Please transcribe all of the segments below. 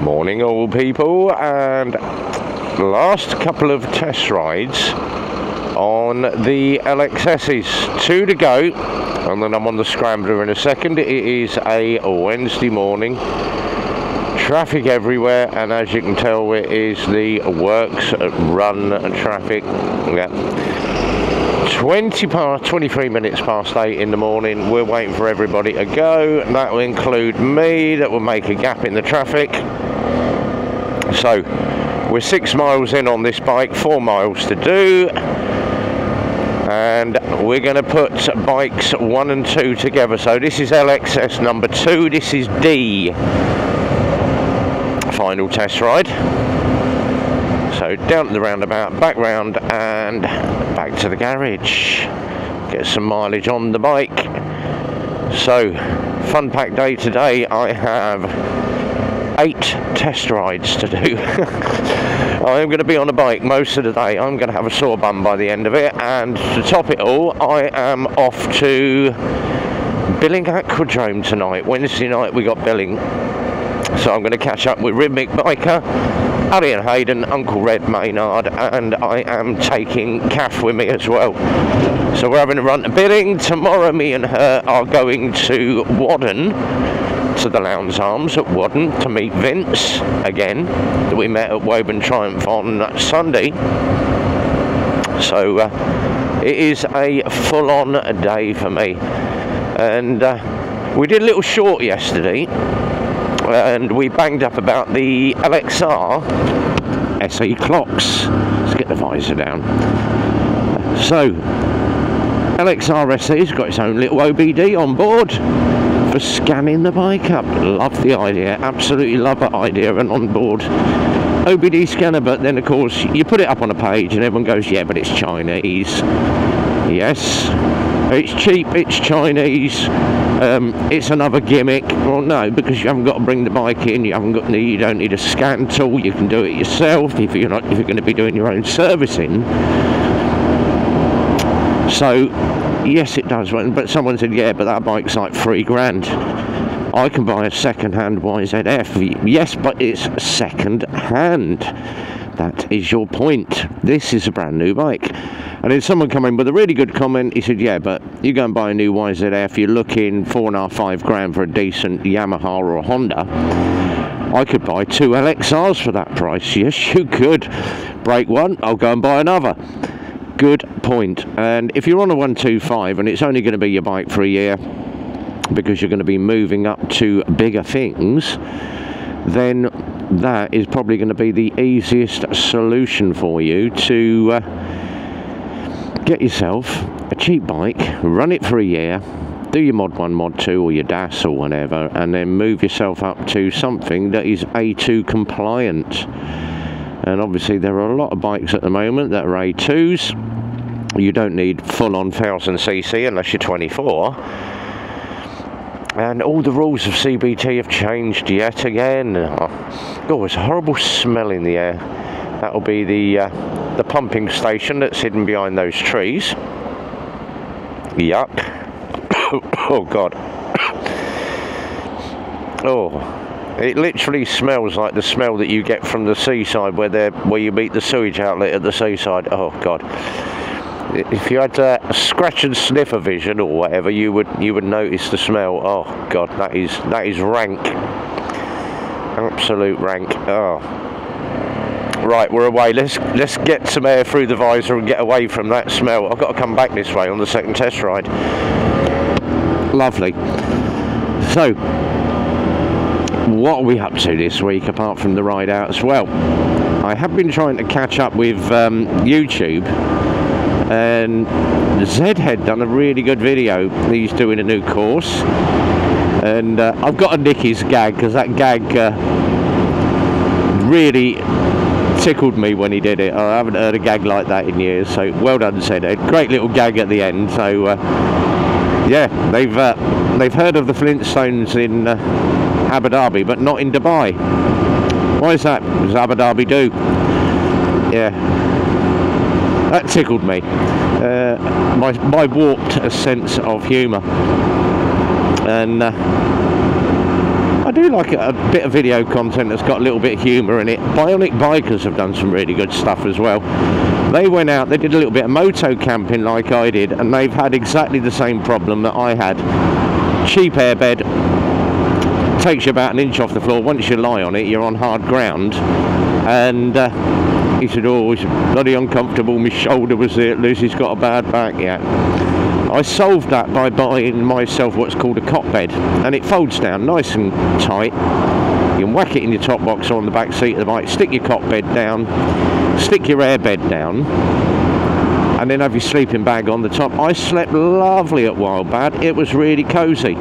Morning all people, and last couple of test rides on the LXSs, 2 to go, and then I'm on the Scrambler in a second. It is a Wednesday morning, traffic everywhere, and as you can tell it is the works run traffic. Yeah. 23 minutes past 8 in the morning, we're waiting for everybody to go, and that will include me. That will make a gap in the traffic. So we're 6 miles in on this bike, 4 miles to do, and we're going to put bikes 1 and 2 together. So this is LXS number 2, this is D. Final test ride. So down to the roundabout, back round, and back to the garage. Get some mileage on the bike. So, fun packed day today. I have 8 test rides to do. I am going to be on a bike most of the day. I'm going to have a sore bum by the end of it. And to top it all, I am off to Billing Aquadrome tonight. Wednesday night we got Billing. So I'm going to catch up with Rhythmic Biker, Ali and Hayden, Uncle Red Maynard, and I am taking Kath with me as well. So we're having a run to Billing. Tomorrow me and her are going to Wadden, to the Lowndes Arms at Wadden, to meet Vince again, that we met at Woburn Triumph on Sunday. So it is a full-on day for me. And we did a little short yesterday, and we banged up about the LXR SE clocks. Let's get the visor down. So LXR SE's got its own little OBD on board for scanning the bike up. Love the idea, absolutely love that idea, and on board OBD scanner. But then of course you put it up on a page and everyone goes, yeah, but it's Chinese. Yes, it's cheap, it's Chinese, it's another gimmick. Well, no, because you haven't got to bring the bike in, you don't need a scan tool, you can do it yourself if you're going to be doing your own servicing. So yes, it does. But someone said, yeah, but that bike's like $3,000. I can buy a second-hand YZF. Yes, but it's second-hand. That is your point. This is a brand new bike. And then someone come in with a really good comment. He said, yeah, but you go and buy a new YZF, you're looking $4,500 for a decent Yamaha or a Honda. I could buy 2 LXRs for that price. Yes, you could. Break one, I'll go and buy another. Good point. And if you're on a 125 and it's only going to be your bike for a year because you're going to be moving up to bigger things, then that is probably going to be the easiest solution for you to get yourself a cheap bike, run it for a year, do your Mod 1, Mod 2 or your DAS or whatever, and then move yourself up to something that is A2 compliant. And obviously there are a lot of bikes at the moment that are A2s. You don't need full-on 1000cc unless you're 24. And all the rules of CBT have changed yet again. Oh, there's a horrible smell in the air. That'll be the pumping station that's hidden behind those trees. Yuck. Oh God. Oh. It literally smells like the smell that you get from the seaside where you meet the sewage outlet at the seaside. Oh God. If you had scratch and sniffer vision or whatever, you would notice the smell. Oh God, that is rank. Absolute rank. Oh. Right, we're away. Let's get some air through the visor and get away from that smell. I've got to come back this way on the second test ride. Lovely. So, what are we up to this week apart from the ride out as well? I have been trying to catch up with YouTube, and Zedhead done a really good video. He's doing a new course, and I've got to nick his gag because that gag really tickled me when he did it. I haven't heard a gag like that in years, so well done Zedhead. Great little gag at the end. So yeah, they've heard of the Flintstones in Abu Dhabi, but not in Dubai. Why is that? What does Abu Dhabi do? Yeah, that tickled me. My warped sense of humour. And I do like a bit of video content that's got a little bit of humour in it. Bionic Bikers have done some really good stuff as well. They went out, they did a little bit of moto camping like I did, and they've had exactly the same problem that I had. Cheap airbed, takes you about an inch off the floor. Once you lie on it, you're on hard ground. And he said, oh, it's bloody uncomfortable, my shoulder was there, Lucy's got a bad back. Yeah, I solved that by buying myself what's called a cot bed, and it folds down nice and tight. You can whack it in your top box or on the back seat of the bike, stick your cot bed down, stick your airbed down, and then have your sleeping bag on the top. I slept lovely at Wildbad, it was really cosy.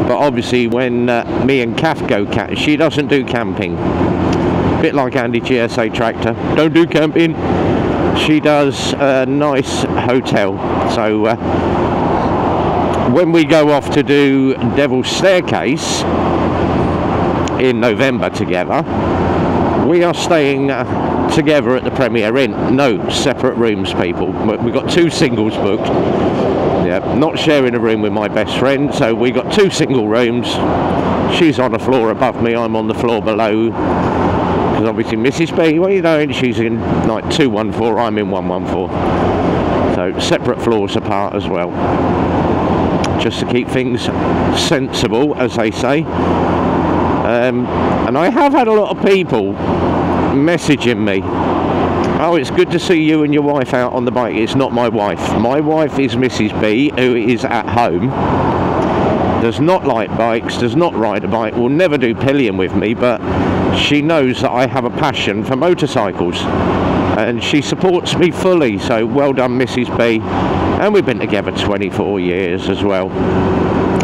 But obviously when me and Kath go camping, she doesn't do camping. Bit like Andy GSA Tractor, don't do camping. She does a nice hotel. So when we go off to do Devil's Staircase in November together, we are staying together at the Premier Inn. No separate rooms, people. We've got 2 singles booked. Yeah, not sharing a room with my best friend, so we got 2 single rooms. She's on the floor above me, I'm on the floor below. Because obviously Mrs. B, what are you doing? She's in like 214, I'm in 114. So separate floors apart as well. Just to keep things sensible, as they say. And I have had a lot of people messaging me, oh, it's good to see you and your wife out on the bike. It's not my wife. My wife is Mrs. B, who is at home, does not like bikes, does not ride a bike, will never do pillion with me, but she knows that I have a passion for motorcycles, and she supports me fully, so well done, Mrs. B. And we've been together 24 years as well.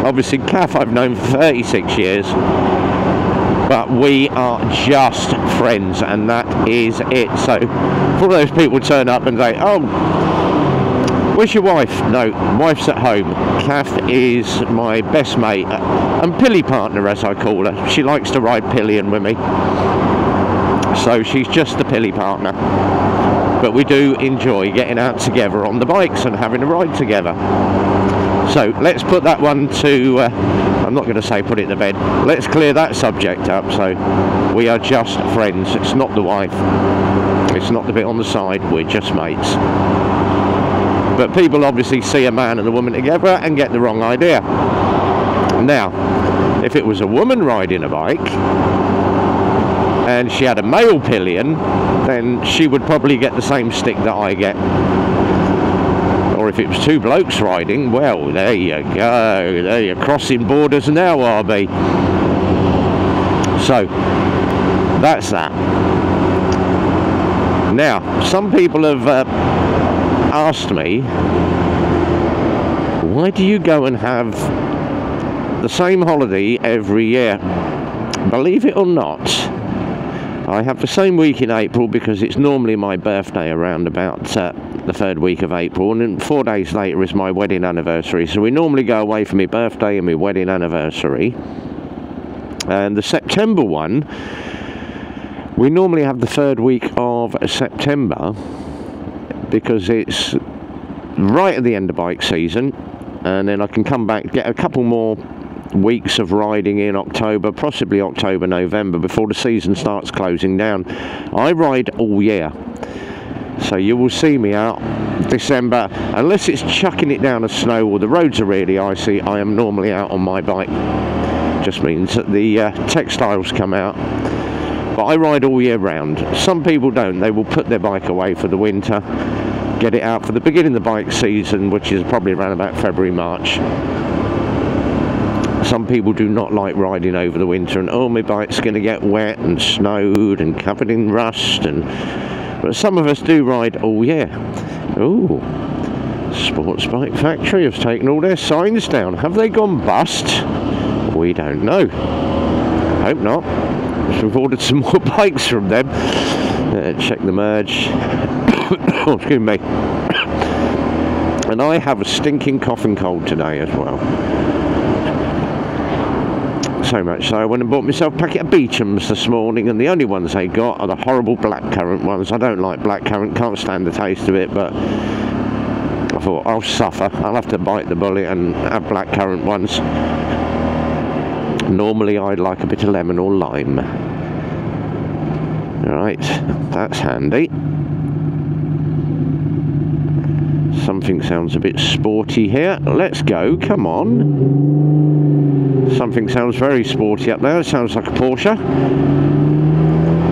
Obviously, Kath I've known for 36 years. But we are just friends, and that is it. So, for those people turn up and say, oh, where's your wife? No, wife's at home. Kath is my best mate and pilly partner, as I call her. She likes to ride pillion with me. So she's just the pilly partner. But we do enjoy getting out together on the bikes and having a ride together. So let's put that one to, I'm not going to say put it to bed, let's clear that subject up. So we are just friends, it's not the wife, it's not the bit on the side, we're just mates. But people obviously see a man and a woman together and get the wrong idea. Now, if it was a woman riding a bike and she had a male pillion, then she would probably get the same stick that I get. Or if it was 2 blokes riding, well, there you go. There you're crossing borders now, RB. So, that's that. Now, some people have asked me, why do you go and have the same holiday every year? Believe it or not, I have the same week in April because it's normally my birthday around about the 3rd week of April, and then 4 days later is my wedding anniversary. So we normally go away for my birthday and my wedding anniversary. And the September one, we normally have the 3rd week of September because it's right at the end of bike season, and then I can come back, get a couple more weeks of riding in October, possibly October, November, before the season starts closing down. I ride all year, so you will see me out December, unless it's chucking it down of snow or the roads are really icy. I am normally out on my bike. Just means that the textiles come out, but I ride all year round. Some people don't, they will put their bike away for the winter, get it out for the beginning of the bike season, which is probably around about February, March. Some people do not like riding over the winter, and oh, my bike's going to get wet and snowed and covered in rust, but some of us do ride all year. Oh, Sports Bike Factory have taken all their signs down. Have they gone bust? We don't know. Hope not. We've ordered some more bikes from them. Check the merge. Oh, excuse me. And I have a stinking cough and cold today as well. So much so I went and bought myself a packet of Beecham's this morning, and the only ones they got are the horrible blackcurrant ones. I don't like blackcurrant, can't stand the taste of it, but I thought I'll suffer. I'll have to bite the bullet and have blackcurrant ones. Normally I'd like a bit of lemon or lime. Right, that's handy. Something sounds a bit sporty here. Let's go, come on. Something sounds very sporty up there. It sounds like a Porsche.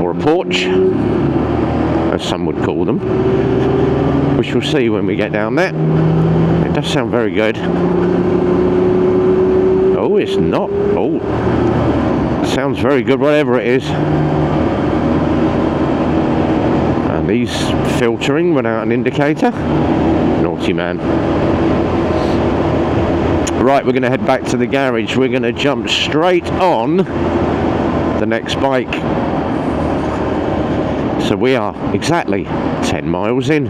Or a porch, as some would call them. We shall see when we get down there. It does sound very good. Oh, it's not. Oh, it sounds very good, whatever it is. And he's filtering without an indicator. Naughty man. Right, we're going to head back to the garage. We're going to jump straight on the next bike. So we are exactly 10 miles in.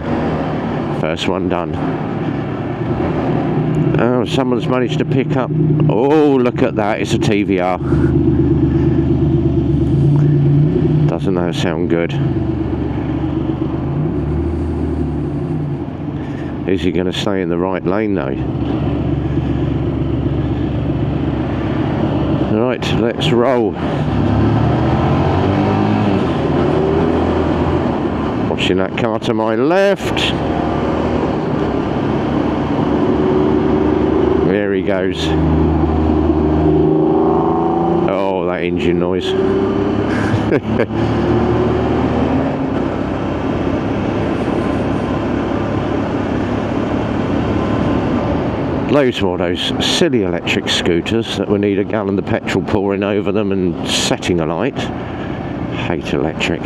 First one done. Oh, someone's managed to pick up. Oh, look at that. It's a TVR. Doesn't that sound good? Is he going to stay in the right lane though? Right, let's roll. Watching that car to my left. There he goes. Oh, that engine noise. Loads more of those silly electric scooters that will need a gallon of petrol pouring over them and setting alight. Hate electric.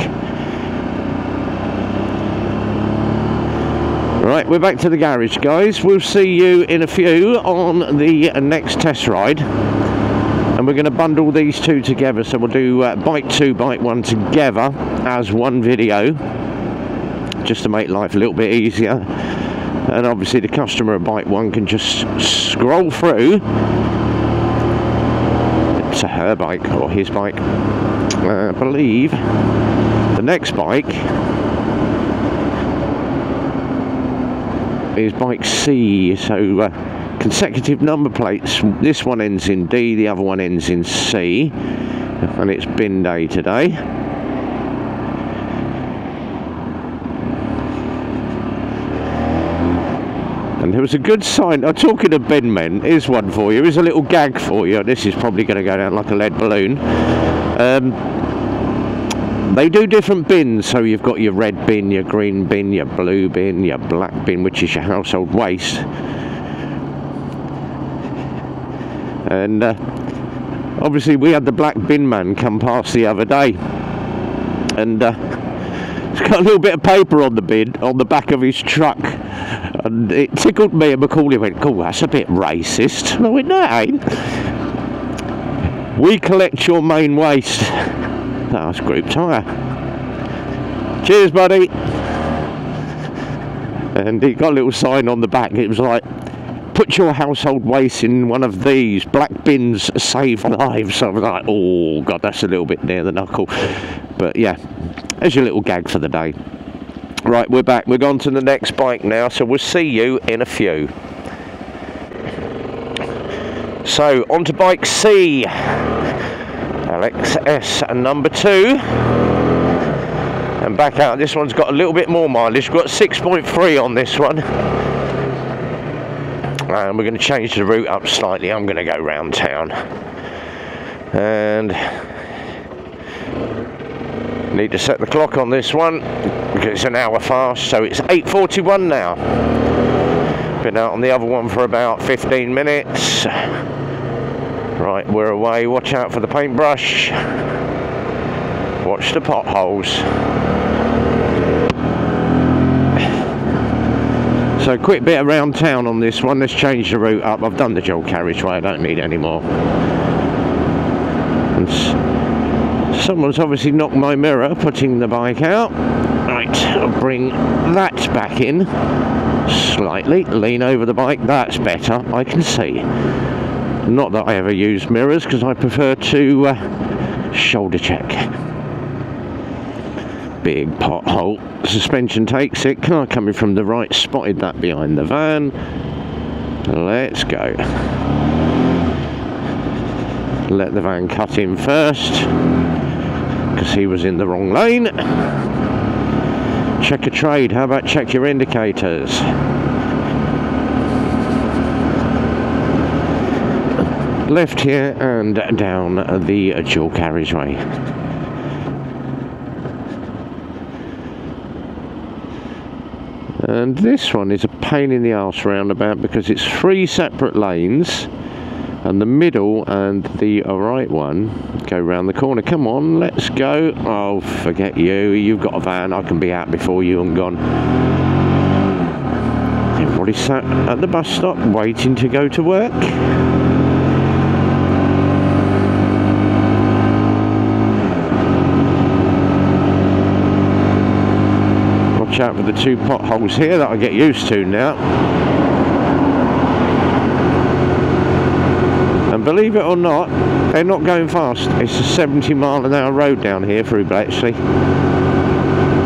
Right, we're back to the garage, guys. We'll see you in a few on the next test ride. And we're going to bundle these two together. So we'll do bike 2, bike 1 together as one video. Just to make life a little bit easier. And obviously the customer of bike 1 can just scroll through to her bike or his bike. I believe the next bike is bike C, so consecutive number plates. This one ends in D, the other one ends in C, and it's bin day today. And there was a good sign. I'm talking to bin men. Here's one for you. Here's a little gag for you. This is probably going to go down like a lead balloon. They do different bins. So you've got your red bin, your green bin, your blue bin, your black bin, which is your household waste. And obviously we had the black bin man come past the other day. And he's got a little bit of paper on the bin, on the back of his truck. And it tickled me, and Macaulay went, "Cool, that's a bit racist." And I went, "No, it ain't. We collect your main waste." That's group tyre. Cheers, buddy. And he got a little sign on the back. It was like, "Put your household waste in one of these. Black bins save lives." So I was like, oh, God, that's a little bit near the knuckle. But, yeah, there's your little gag for the day. Right, we're back. We're on to the next bike now, so we'll see you in a few. So, on to bike C. LXS number 2. And back out. This one's got a little bit more mileage. We've got 6.3 on this one. And we're going to change the route up slightly. I'm going to go round town. And need to set the clock on this one because it's an hour fast, so it's 8:41 now. Been out on the other one for about 15 minutes. Right, we're away. Watch out for the paintbrush. Watch the potholes. So quick bit around town on this one. Let's change the route up. I've done the dual carriageway. I don't need any more. And someone's obviously knocked my mirror putting the bike out. Right, I'll bring that back in slightly. Lean over the bike. That's better. I can see. Not that I ever use mirrors because I prefer to shoulder check. Big pothole. Suspension takes it. Car coming from the right, spotted that behind the van. Let's go. let the van cut in first because he was in the wrong lane. Check a trade, how about check your indicators? Left here and down the dual carriageway. And this one is a pain in the arse roundabout because it's 3 separate lanes and the middle and the right one go round the corner. Come on, let's go. Oh, forget you. You've got a van. I can be out before you and gone. Everybody sat at the bus stop waiting to go to work. Watch out for the 2 potholes here that I get used to now. And believe it or not, they're not going fast. It's a 70-mile-an-hour road down here through Bletchley.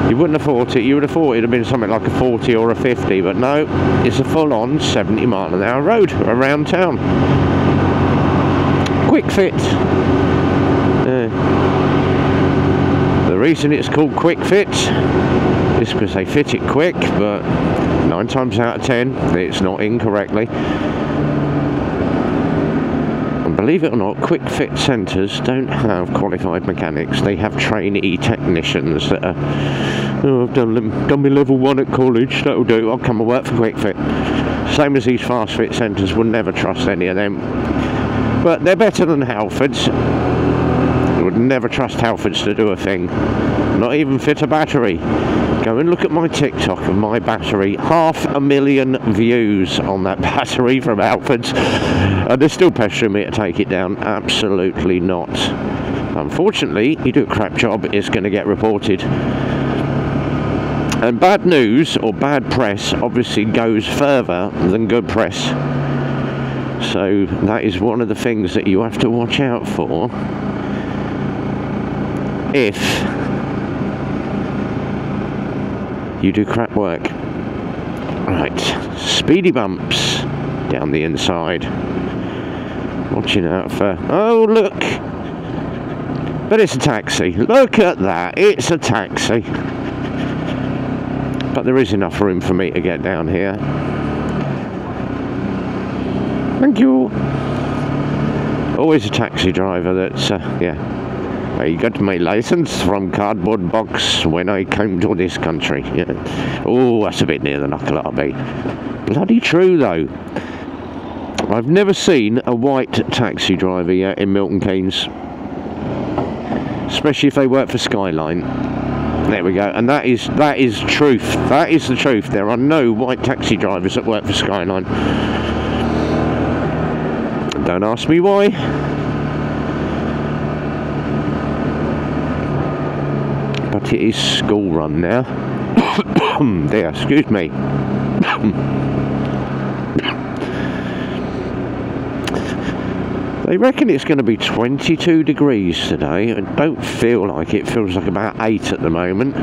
You wouldn't have thought it. You would have thought it would have been something like a 40 or a 50, but no, it's a full-on 70-mile-an-hour road around town. Quick fit. The reason it's called quick fit is because they fit it quick, but 9 times out of 10 it's not incorrectly. And believe it or not, quick fit centres don't have qualified mechanics. They have trainee technicians that are, oh, I've done my level 1 at college, that'll do, I'll come and work for quick fit. Same as these fast fit centres, would never trust any of them. But they're better than Halfords. I would never trust Halfords to do a thing. Not even fit a battery. Go and look at my TikTok of my battery. 500,000 views on that battery from Halfords. And they're still pestering me to take it down. Absolutely not. Unfortunately, you do a crap job, it's going to get reported. And bad news, or bad press, obviously goes further than good press. So that is one of the things that you have to watch out for if you do crap work. Right, speedy bumps down the inside. Watching out for... Oh, look! But it's a taxi. Look at that, it's a taxi. But there is enough room for me to get down here. Thank you. Always a taxi driver that's, yeah. I got my license from cardboard box when I came to this country. Yeah. Oh, that's a bit near the knuckle, I'll be. Bloody true, though. I've never seen a white taxi driver yet in Milton Keynes. Especially if they work for Skyline. There we go. And that is truth. That is the truth. There are no white taxi drivers that work for Skyline. Don't ask me why. But it is school run now. There, excuse me. They reckon it's going to be 22 degrees today. I don't feel like it. Feels like about 8 at the moment.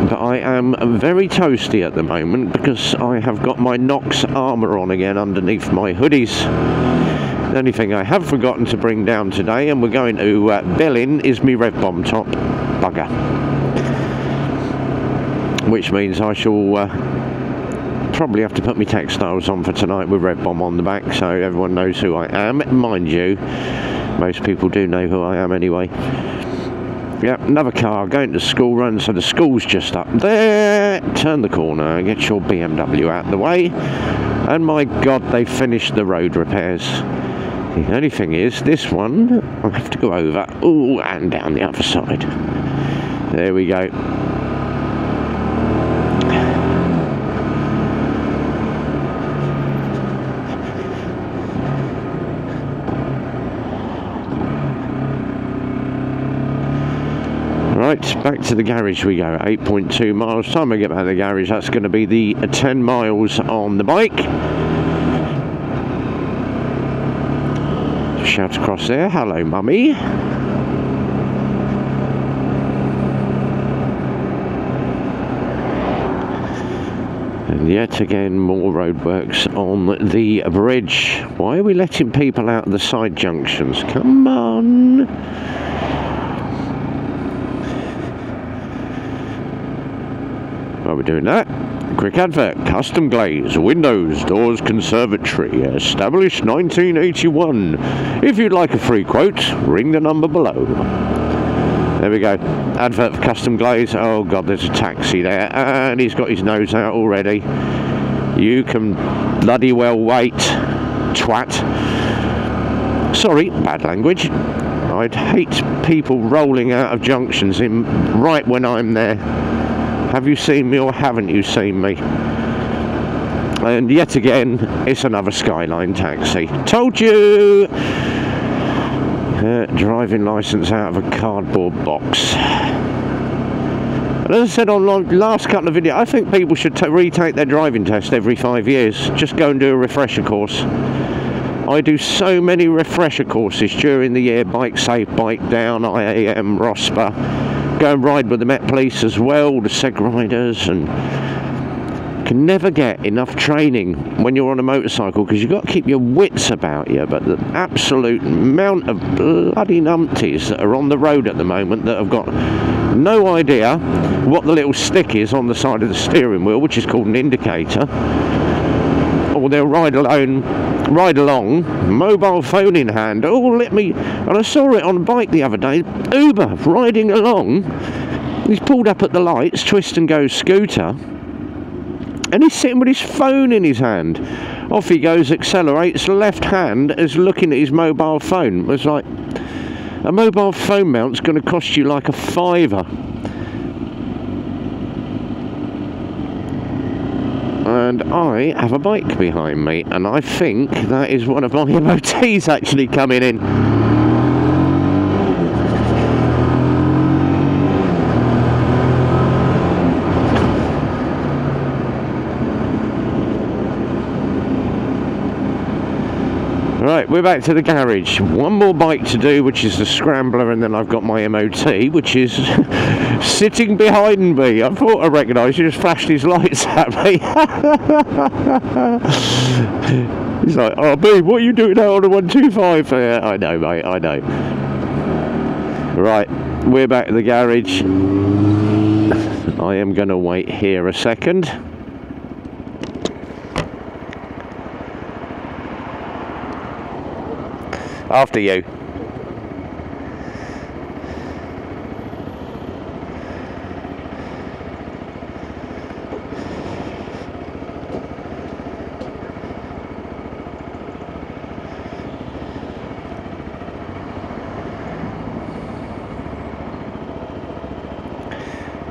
But I am very toasty at the moment because I have got my Nox armour on again underneath my hoodies. The only thing I have forgotten to bring down today, and we're going to Berlin, is my Rev Bomb top. Bugger. Which means I shall probably have to put my textiles on for tonight with Rev Bomb on the back, so everyone knows who I am. Mind you, most people do know who I am anyway. Yep, another car going to school run, so the school's just up there. Turn the corner, get your BMW out of the way. And my God, they finished the road repairs. The only thing is, this one, I'll have to go over, ooh, and down the other side. There we go. Right, back to the garage we go. 8.2 miles. Time I get back to the garage, that's going to be the 10 miles on the bike. Shout across there, hello mummy. And yet again, more roadworks on the bridge. Why are we letting people out of the side junctions? Come on! Why are we doing that? Quick advert. Custom glaze, windows, doors, conservatory. Established 1981. If you'd like a free quote, ring the number below. There we go. Advert for custom glaze. Oh god, there's a taxi there, and he's got his nose out already. You can bloody well wait, twat. Sorry, bad language. I'd hate people rolling out of junctions in right when I'm there. Have you seen me or haven't you seen me? And yet again, it's another Skyline taxi. Told you! Driving licence out of a cardboard box. And as I said on the last couple of videos, I think people should retake their driving test every 5 years. Just go and do a refresher course. I do so many refresher courses during the year. Bike Safe, Bike Down, IAM, ROSPA. Go and ride with the Met Police as well, the Seg Riders, and can never get enough training when you're on a motorcycle, because you've got to keep your wits about you. But the absolute amount of bloody numpties that are on the road at the moment that have got no idea what the little stick is on the side of the steering wheel, which is called an indicator, or they'll ride along, mobile phone in hand. Oh, let me. And I saw it on a bike the other day, Uber riding along. He's pulled up at the lights, twist and go scooter, and he's sitting with his phone in his hand. Off he goes, accelerates, left hand is looking at his mobile phone. It's like, a mobile phone mount's going to cost you like a £5. And I have a bike behind me, and I think that is one of my MOTs actually coming in. Right, we're back to the garage. One more bike to do, which is the Scrambler, and then I've got my MOT, which is sitting behind me. I thought I recognised you, just flashed his lights at me. He's like, oh, B, what are you doing out on the 125? I know, mate, I know. Right, we're back to the garage. I am going to wait here a second. After you.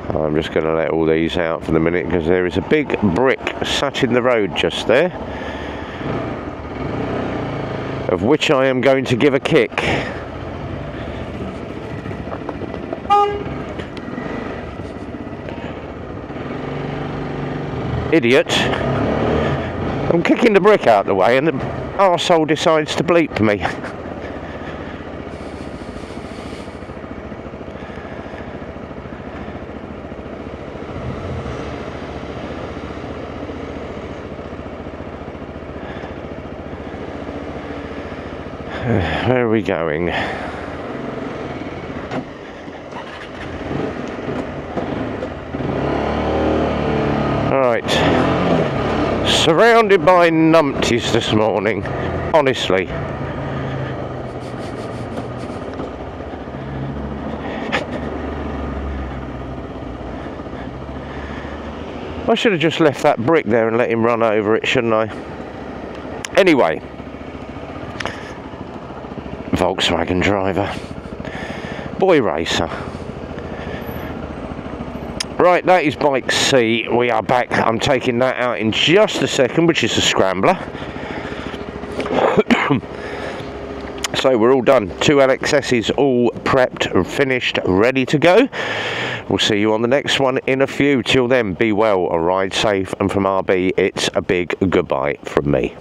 I'm just going to let all these out for the minute, because there is a big brick sat in the road just there, of which I am going to give a kick. Idiot. I'm kicking the brick out of the way and the arsehole decides to bleep me. Where are we going? Right. Surrounded by numpties this morning, honestly. I should have just left that brick there and let him run over it, shouldn't I? Anyway. Volkswagen driver, boy racer. Right, that is bike C. We are back. I'm taking that out in just a second, which is the Scrambler. So we're all done. 2 LXSs all prepped, finished, ready to go. We'll see you on the next one in a few. Till then, be well, ride safe, and from RB, it's a big goodbye from me.